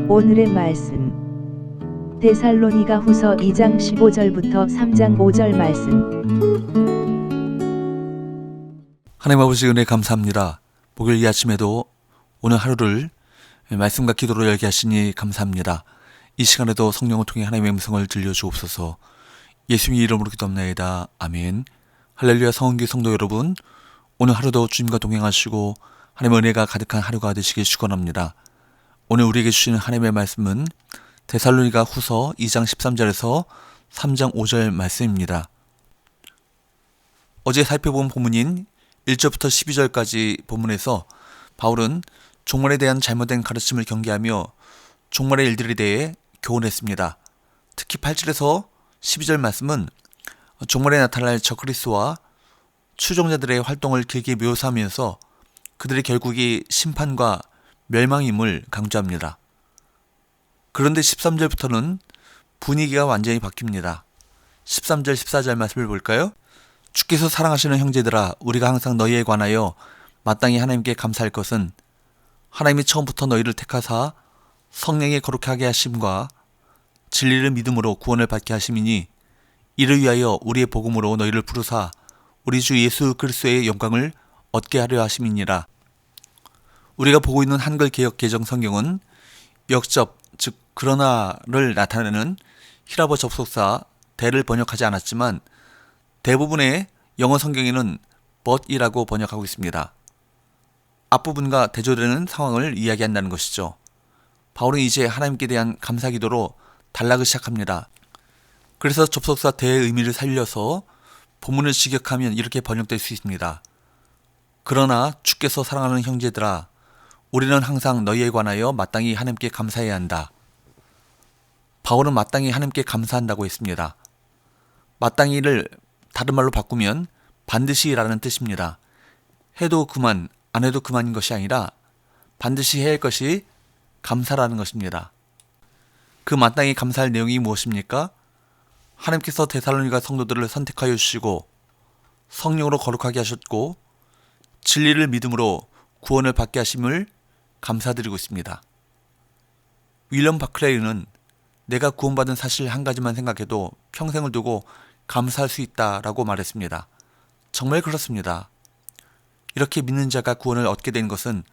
오늘의 말씀 데살로니가 후서 2장 15절부터 3장 5절 말씀. 하나님 아버지 은혜 감사합니다. 목요일 이 아침에도 오늘 하루를 말씀과 기도로 열게 하시니 감사합니다. 이 시간에도 성령을 통해 하나님의 음성을 들려주옵소서. 예수님의 이름으로 기도합나이다. 아멘. 할렐루야. 성은교 성도 여러분, 오늘 하루도 주님과 동행하시고 하나님의 은혜가 가득한 하루가 되시길 축원합니다. 오늘 우리에게 주시는 하나님의 말씀은 데살로니가 후서 2장 13절에서 3장 5절 말씀입니다. 어제 살펴본 본문인 1절부터 12절까지 본문에서 바울은 종말에 대한 잘못된 가르침을 경계하며 종말의 일들에 대해 교훈했습니다. 특히 8절에서 12절 말씀은 종말에 나타날 적그리스도와 추종자들의 활동을 길게 묘사하면서 그들의 결국이 심판과 멸망임을 강조합니다. 그런데 13절부터는 분위기가 완전히 바뀝니다. 13절, 14절 말씀을 볼까요? 주께서 사랑하시는 형제들아, 우리가 항상 너희에 관하여 마땅히 하나님께 감사할 것은 하나님이 처음부터 너희를 택하사 성령의 거룩하게 하심과 진리를 믿음으로 구원을 받게 하심이니 이를 위하여 우리의 복음으로 너희를 부르사 우리 주 예수 그리스도의 영광을 얻게 하려 하심이니라. 우리가 보고 있는 한글 개역 개정 성경은 역접, 즉 그러나를 나타내는 히라버 접속사 대를 번역하지 않았지만 대부분의 영어 성경에는 but이라고 번역하고 있습니다. 앞부분과 대조되는 상황을 이야기한다는 것이죠. 바울은 이제 하나님께 대한 감사 기도로 단락을 시작합니다. 그래서 접속사 대의 의미를 살려서 본문을 직역하면 이렇게 번역될 수 있습니다. 그러나 주께서 사랑하는 형제들아, 우리는 항상 너희에 관하여 마땅히 하나님께 감사해야 한다. 바울은 마땅히 하나님께 감사한다고 했습니다. 마땅히를 다른 말로 바꾸면 반드시라는 뜻입니다. 해도 그만, 안 해도 그만인 것이 아니라 반드시 해야 할 것이 감사라는 것입니다. 그 마땅히 감사할 내용이 무엇입니까? 하나님께서 데살로니가 성도들을 선택하여 주시고 성령으로 거룩하게 하셨고 진리를 믿음으로 구원을 받게 하심을 감사드리고 있습니다. 윌럼 바클레이는 내가 구원받은 사실 한 가지만 생각해도 평생을 두고 감사할 수 있다라고 말했습니다. 정말 그렇습니다. 이렇게 믿는 자가 구원을 얻게 된 것은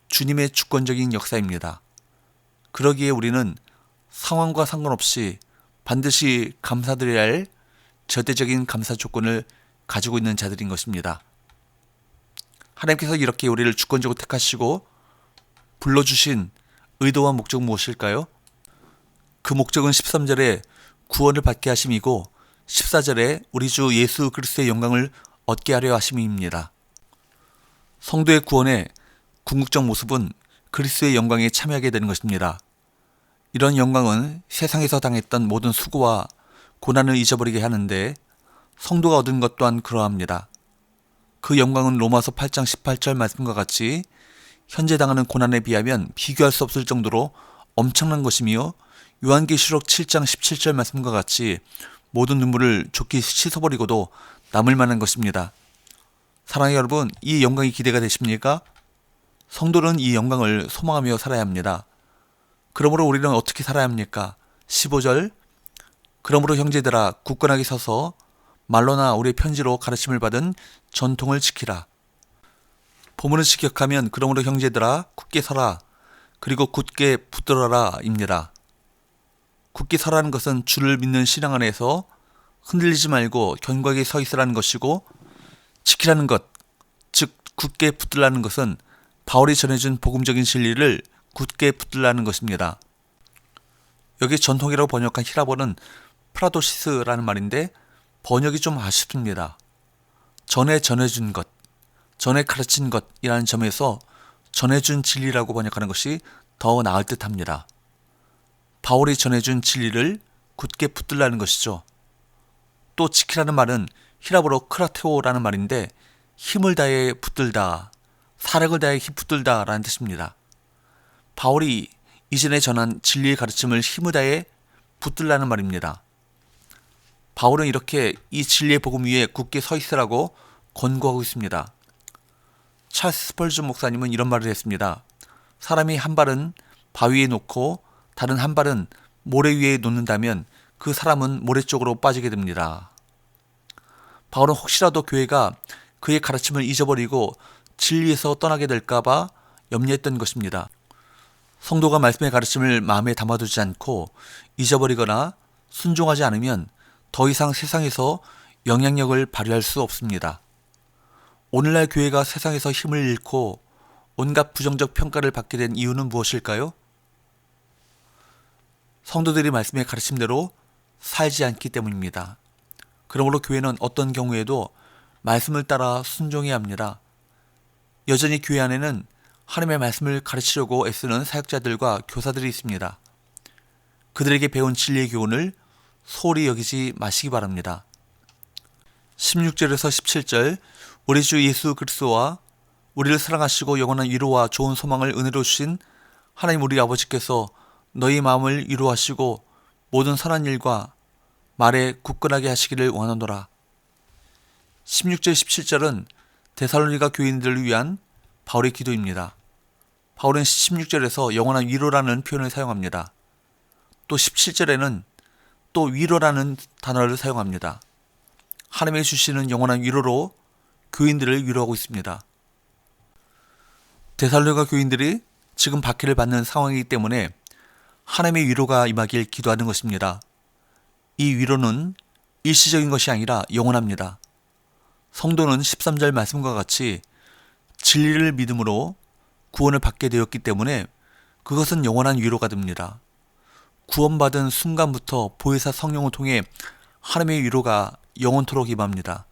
주님의 주권적인 역사입니다. 그러기에 우리는 상황과 상관없이 반드시 감사드려야 할 절대적인 감사 조건을 가지고 있는 자들인 것입니다. 하나님께서 이렇게 우리를 주권적으로 택하시고 불러주신 의도와 목적은 무엇일까요? 그 목적은 13절에 구원을 받게 하심이고 14절에 우리 주 예수 그리스도의 영광을 얻게 하려 하심입니다. 성도의 구원의 궁극적 모습은 그리스도의 영광에 참여하게 되는 것입니다. 이런 영광은 세상에서 당했던 모든 수고와 고난을 잊어버리게 하는데 성도가 얻은 것 또한 그러합니다. 그 영광은 로마서 8장 18절 말씀과 같이 현재 당하는 고난에 비하면 비교할 수 없을 정도로 엄청난 것이며 요한계시록 7장 17절 말씀과 같이 모든 눈물을 좋게 씻어버리고도 남을 만한 것입니다. 사랑하는 여러분, 이 영광이 기대가 되십니까? 성도는 이 영광을 소망하며 살아야 합니다. 그러므로 우리는 어떻게 살아야 합니까? 15절, 그러므로 형제들아 굳건하게 서서 말로나 우리의 편지로 가르침을 받은 전통을 지키라. 본문을 직역하면 그러므로 형제들아 굳게 서라, 그리고 굳게 붙들어라 입니다. 굳게 서라는 것은 주를 믿는 신앙 안에서 흔들리지 말고 견고하게 서 있으라는 것이고, 지키라는 것, 즉 굳게 붙들라는 것은 바울이 전해준 복음적인 진리를 굳게 붙들라는 것입니다. 여기 전통이라고 번역한 히라버는 프라도시스라는 말인데 번역이 좀 아쉽습니다. 전에 전해준 것, 전에 가르친 것이라는 점에서 전해준 진리라고 번역하는 것이 더 나을 듯합니다. 바울이 전해준 진리를 굳게 붙들라는 것이죠. 또 지키라는 말은 히라버로 크라테오라는 말인데 힘을 다해 붙들다, 사력을 다해 붙들다 라는 뜻입니다. 바울이 이전에 전한 진리의 가르침을 힘을 다해 붙들라는 말입니다. 바울은 이렇게 이 진리의 복음 위에 굳게 서 있으라고 권고하고 있습니다. 찰스 스펄전 목사님은 이런 말을 했습니다. 사람이 한 발은 바위에 놓고 다른 한 발은 모래 위에 놓는다면 그 사람은 모래 쪽으로 빠지게 됩니다. 바울은 혹시라도 교회가 그의 가르침을 잊어버리고 진리에서 떠나게 될까봐 염려했던 것입니다. 성도가 말씀의 가르침을 마음에 담아두지 않고 잊어버리거나 순종하지 않으면 더 이상 세상에서 영향력을 발휘할 수 없습니다. 오늘날 교회가 세상에서 힘을 잃고 온갖 부정적 평가를 받게 된 이유는 무엇일까요? 성도들이 말씀의 가르침대로 살지 않기 때문입니다. 그러므로 교회는 어떤 경우에도 말씀을 따라 순종해야 합니다. 여전히 교회 안에는 하나님의 말씀을 가르치려고 애쓰는 사역자들과 교사들이 있습니다. 그들에게 배운 진리의 교훈을 소홀히 여기지 마시기 바랍니다. 16절에서 17절 우리 주 예수 그리스도와 우리를 사랑하시고 영원한 위로와 좋은 소망을 은혜로 주신 하나님 우리 아버지께서 너희 마음을 위로하시고 모든 선한 일과 말에 굳건하게 하시기를 원하노라. 16절 17절은 데살로니가 교인들을 위한 바울의 기도입니다. 바울은 16절에서 영원한 위로라는 표현을 사용합니다. 또 17절에는 또 위로라는 단어를 사용합니다. 하나님이 주시는 영원한 위로로 교인들을 위로하고 있습니다. 데살로니가 교인들이 지금 박해를 받는 상황이기 때문에 하나님의 위로가 임하길 기도하는 것입니다. 이 위로는 일시적인 것이 아니라 영원합니다. 성도는 13절 말씀과 같이 진리를 믿음으로 구원을 받게 되었기 때문에 그것은 영원한 위로가 됩니다. 구원받은 순간부터 보혜사 성령을 통해 하나님의 위로가 영원토록 임합니다.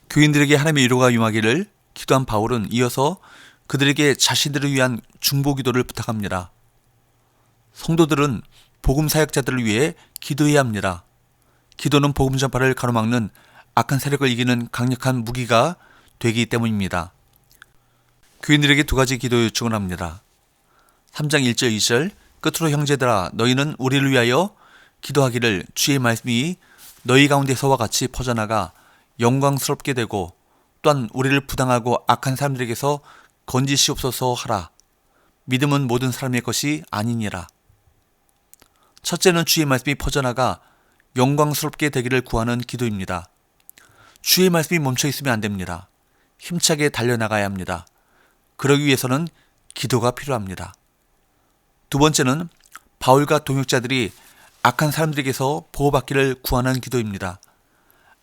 교인들에게 하나님의 위로가 임하기를 기도한 바울은 이어서 그들에게 자신들을 위한 중보기도를 부탁합니다. 성도들은 복음 사역자들을 위해 기도해야 합니다. 기도는 복음 전파를 가로막는 악한 세력을 이기는 강력한 무기가 되기 때문입니다. 교인들에게 두 가지 기도 요청을 합니다. 3장 1절 2절 끝으로 형제들아 너희는 우리를 위하여 기도하기를 주의 말씀이 너희 가운데서와 같이 퍼져나가 영광스럽게 되고 또한 우리를 부당하고 악한 사람들에게서 건지시옵소서 하라. 믿음은 모든 사람의 것이 아니니라. 첫째는 주의 말씀이 퍼져나가 영광스럽게 되기를 구하는 기도입니다. 주의 말씀이 멈춰 있으면 안 됩니다. 힘차게 달려나가야 합니다. 그러기 위해서는 기도가 필요합니다. 두 번째는 바울과 동역자들이 악한 사람들에게서 보호받기를 구하는 기도입니다.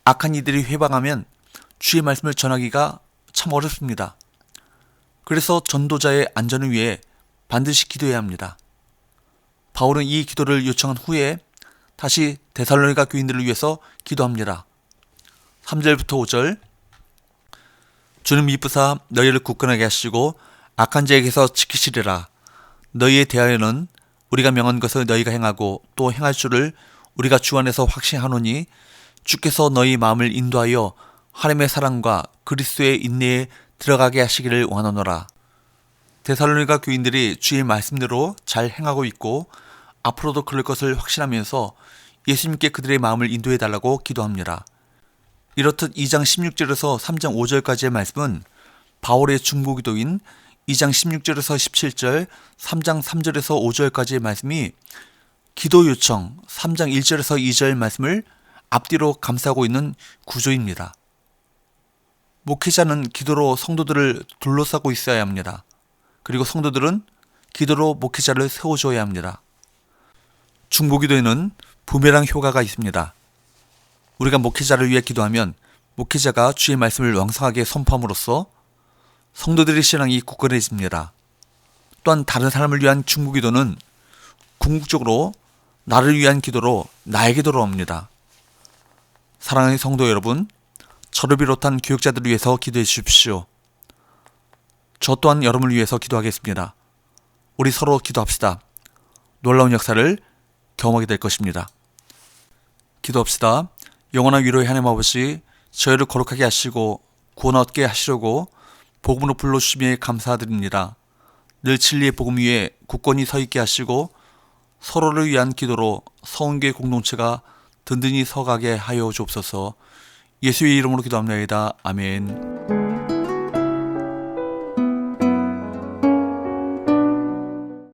악한 이들이 회방하면 주의 말씀을 전하기가 참 어렵습니다. 그래서 전도자의 안전을 위해 반드시 기도해야 합니다. 바울은 이 기도를 요청한 후에 다시 데살로니가 교인들을 위해서 기도합니다. 3절부터 5절 주는 미쁘사 너희를 굳건하게 하시고 악한 자에게서 지키시리라. 너희에 대하여는 우리가 명한 것을 너희가 행하고 또 행할 줄을 우리가 주 안에서 확신하노니 주께서 너희 마음을 인도하여 하나님의 사랑과 그리스도의 인내에 들어가게 하시기를 원하노라. 데살로니가 교인들이 주의 말씀대로 잘 행하고 있고 앞으로도 그럴 것을 확신하면서 예수님께 그들의 마음을 인도해달라고 기도합니다. 이렇듯 2장 16절에서 3장 5절까지의 말씀은 바울의 중보기도인 2장 16절에서 17절, 3장 3절에서 5절까지의 말씀이 기도 요청 3장 1절에서 2절 말씀을 앞뒤로 감싸고 있는 구조입니다. 목회자는 기도로 성도들을 둘러싸고 있어야 합니다. 그리고 성도들은 기도로 목회자를 세워줘야 합니다. 중보기도에는 부메랑 효과가 있습니다. 우리가 목회자를 위해 기도하면 목회자가 주의 말씀을 왕성하게 선포함으로써 성도들의 신앙이 굳건해집니다. 또한 다른 사람을 위한 중보기도는 궁극적으로 나를 위한 기도로 나에게 돌아옵니다. 사랑하는 성도 여러분, 저를 비롯한 교육자들을 위해서 기도해 주십시오. 저 또한 여러분을 위해서 기도하겠습니다. 우리 서로 기도합시다. 놀라운 역사를 경험하게 될 것입니다. 기도합시다. 영원한 위로의 하나님 아버지, 저희를 거룩하게 하시고 구원 얻게 하시려고 복음으로 불러주심에 감사드립니다. 늘 진리의 복음 위에 굳건히 서 있게 하시고 서로를 위한 기도로 서운교회 공동체가 든든히 서가게 하여 주옵소서. 예수의 이름으로 기도합니다. 아멘.